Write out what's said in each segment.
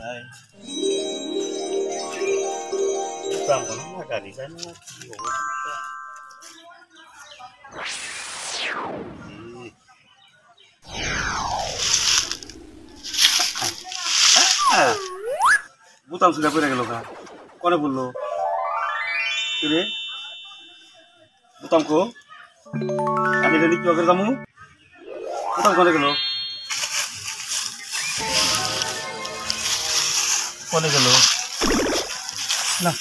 Ay. Vamos a caricar no aquí. বুতাম সুদা পড়ে গেল কা কোনে বললো রে বুতাম কো আমি রেডি কি করে যামু বুতাম কোনে গেল না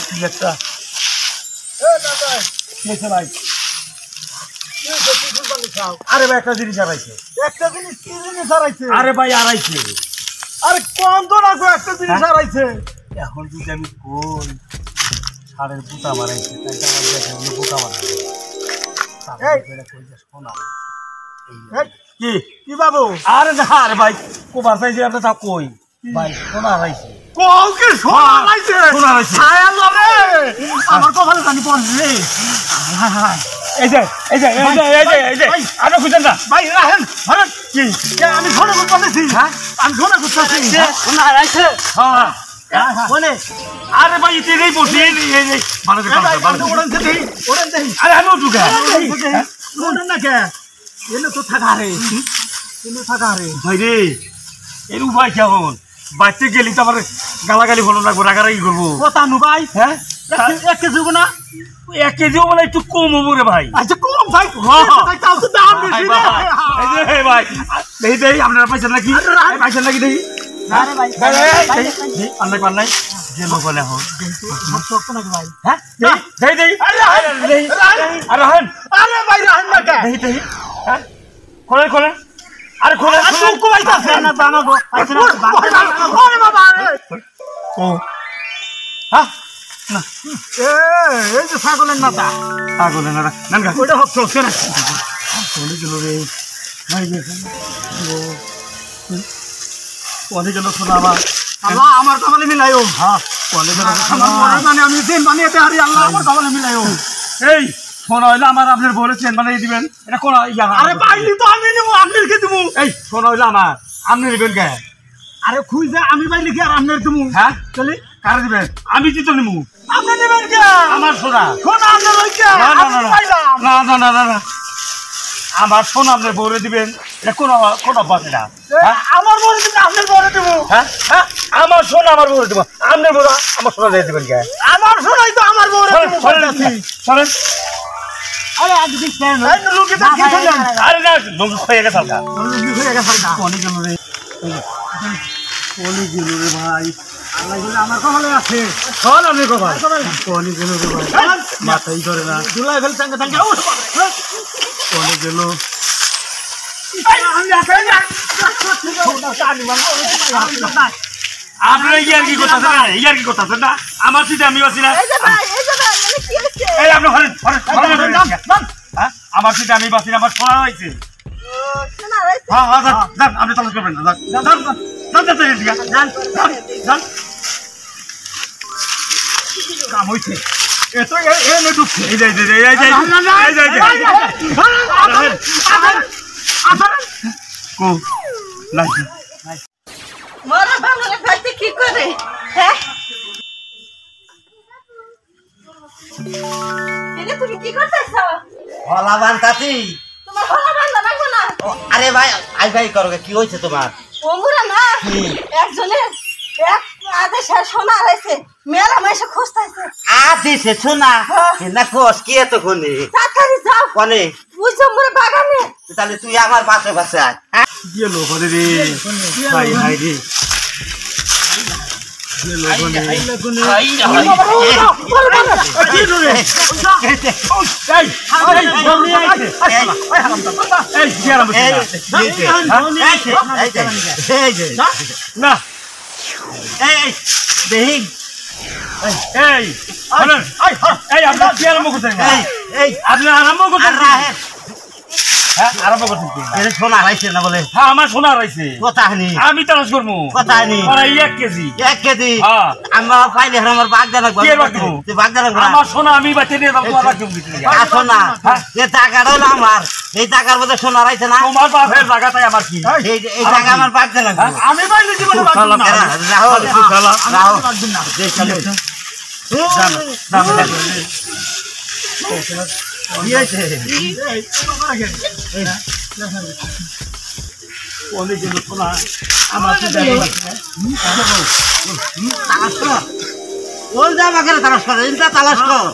কি একটা দাদা কেসে ভাই আরে ভাই একটা জিনিস হারাইছে কি জিনিস হারাইছে আরে ভাই হারাইছে আরে কোন তো না একটা জিনিস হারাইছে এখন যদি আমি কই সারের বুতা মারাইছে তাই আমার দেখে বুতা মারাইছে এই এটা কই যাস শোনা কি কি বাবু আরে না আরে ভাই কো বাসাইছে আপনি তা কই ভাই শোনা হারাইছে কোকে শোনা হারাইছে ছায়া লরে আমার কপালে জানি পড়ছে হ্যাঁ হ্যাঁ এই যে আরে খুঁজেন না ভাই রাহেন ধরেন কি আমি শোনা করতেছি হ্যাঁ আমি শোনা করতেছি শোনা হারাইছে হ্যাঁ বলে আরে ভাই এটাই বসে এই ভালো করে ওড়ান দেই আরে আমি ঢুকা ওড়ান না কে এনে তো থাকা রে ভাই রে এর উপায় কেমন বাইতে গেলি তো আমার গালাগালি হলো না রাগারাগি করবো কথা নু ভাই হ্যাঁ 1 কেজি না 1 কেজি বলে একটু কম হবো রে ভাই আচ্ছা কম ভাই তাও তো দাম বেশি রে ভাই দেই আপনারা পয়সা নাকি দেই আরে ভাই আল্লাহ পাল্লাই যে লোক বলে হো সব তো নাকি ভাই হ্যাঁ দেই আরে রাহেন আরে ভাই রাহেন না কে দেই হ্যাঁ কোলে আরে খোলা তুই কইতাছ না বানাবো আরে বাবা ও হ্যাঁ না এই যে ছাগলের নাতা নানকা ওটা হচ্ছে না কোনে গেল রে ভাই দেখেন ও কোনে গেল শোনা আল্লাহ আমার কপালে মিলাইও হ্যাঁ কোনে গেল আমার মানে আমি দিন বানিয়েতে হারি আল্লাহ আমার কপালে মিলাইও এই শোনা হইলো আমার আপনার বলে চেন বানিয়ে দিবেন এটা কোন আরে পাইলি তো আমি নেবো আপনাকে দেবো এই শোনা হইলো আমার আপনি নেবেন কে আরে খুঁজে আমি পাইলি কি আর আপনার দেবো হ্যাঁ চলি কারে দিবেন আমি কি তো নেবো আপনি নেবেন কে আমার সোনা আপনার ওই কে না আমার সোনা আপনার বলে দিবেন এটা কোন বাসে না আমার বলে দিবেন আপনার বলে দেবো হ্যাঁ আমার সোনা আমার বলে দেবো আপনার বলে আমার সোনা দিয়ে দিবেন কে আমার সোনাই তো আমার বলে দেবো চলেন আরে আজ দিস কেন লুকি তো কি খেলেন আরে না লুকি হয়ে গেছে হালকা কোনে গেল রে ভাই আল্লাহ বলে আমার কপালে আছে কোন আমি কপাল কোনে গেল রে ভাই মাথাই ধরে না দুলাই ফেল টাঙ্গা কোনে গেল আপনারা ইয়ার কি করতেছেন না আমার সিটে আমি আছি না এই আপনি আমার সিটে আমি বাসি না আমার শোনা হয়েছে আপনি তালাশ করবেন না কাম হয়েছে কি করে হ্যাঁ তুমি কি করতেছ হলা বানতাছি তোমার হলা বান্ধা লাগবে না আরে ভাই আই ভাই করো কি হইছে তোমার ওমরা না একজনের এক আদেশে সোনা হইছে মেলা মাইসে খুঁজতাছে আদেশে সোনা না কোস কি এত কোনে তাড়াতাড়ি যাও কোনে বুঝছো মোর বাগানে তাহলে তুই আমার পাশে আয় গেল কোনে রে ভাই ভাই রে না আপনার আরম্ভ করতেন হ্যাঁ আরম্ভ করছিস কি? এটা সোনা হারাইছে না বলে হ্যাঁ আমার সোনা হারাইছে কথা হয়নি আমি তালাশ করবো কথা হয়নি ওরা 1 কেজি 1 কেজি হ্যাঁ আমার পাইলে আমার বাগদা লাগবে কি এর বাগ দেবো? তুই বাগদা লাগবে আমার সোনা আমি বাঁচিয়ে নিয়ে যাবো তোমার বাকি সোনা যে টাকাটা হলো আমার এই টাকার মধ্যে সোনা হারাইছে না তোমার বাপের জায়গাটাই আমার কি এই টাকা আমার বাগদা লাগবে আমি বাইরে জীবনে বাঁচবো না। রাহুল রাহুল কি হয়েছে অনেকগুলো সোনা আমার তো জানি না। তালাশ কর কোন জায়গা করে তালাশ কর এটা তালাশ কর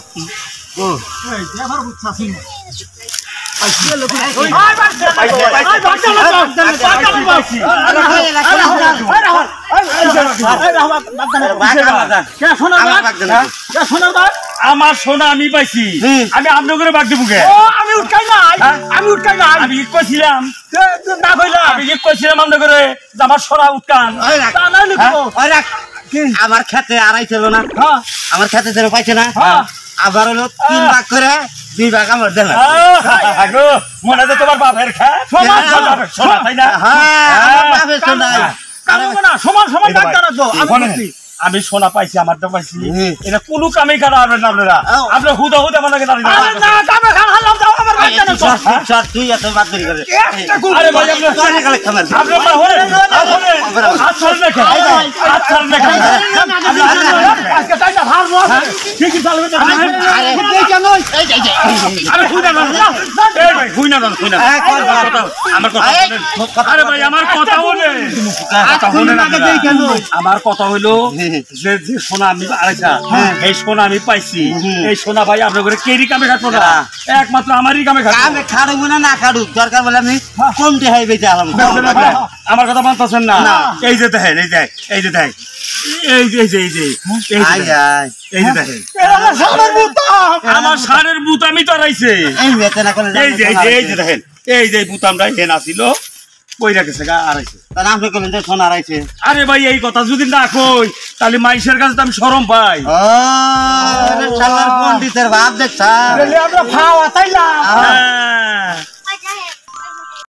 আমার সোনা আমি পাইছি আমি আপনার করে বাগ দেবো আমি উঠকাই নাই আমি উঠকাই নাই আমি কি কইছিলাম না কইলা আমি কি কইছিলাম আপনার করে যে আমার সোনা উঠকান আমার খেতে আড়াই ছিল না আমার খেতে ছিল পাইছে না আবার হলো 3 ভাগ করে 2 ভাগ আমার দেন মনে হয় তোমার বাপের খা সোনা তাই না সমান সমান ভাগ দাঁড়াতো আমি সোনা পাইছি আমারটা পাইছি এটা কোনো কামেই কাটা হবে না আপনারা আপনার হুদা হুদা আমার লাগে দাঁড়িয়ে তুই এত বাদ দেরি করে আরে ভাই আমার কথা হইলো যে সোনা আমি আড়াইছা এই সোনা আমি পাইছি এই সোনা ভাই আপনার ঘরে কেরি কামে খাটবো না একমাত্র আমারই কামে আমি খাড়ুক না খাড়ুক দরকার বলে আমি কমটি হাই বেঁচে আলাম আমার কথা মানতেছেন না এই যে দেখেন এই যে এই যে দেখেন আমার সারের বুতামই তো আড়াইছে এই যে দেখেন এই যে বুতামটা হেন আসিল কইরা গেছে গা আড়াইছে আপনি বলেন যে সোনা আড়াইছে আরে ভাই এই কথা যদি না কই তাহলে মাইশের কাছে তো আমি শরম পাই পন্ডিতের ভাব দেখছা আমরা খাওয়া তাইলাম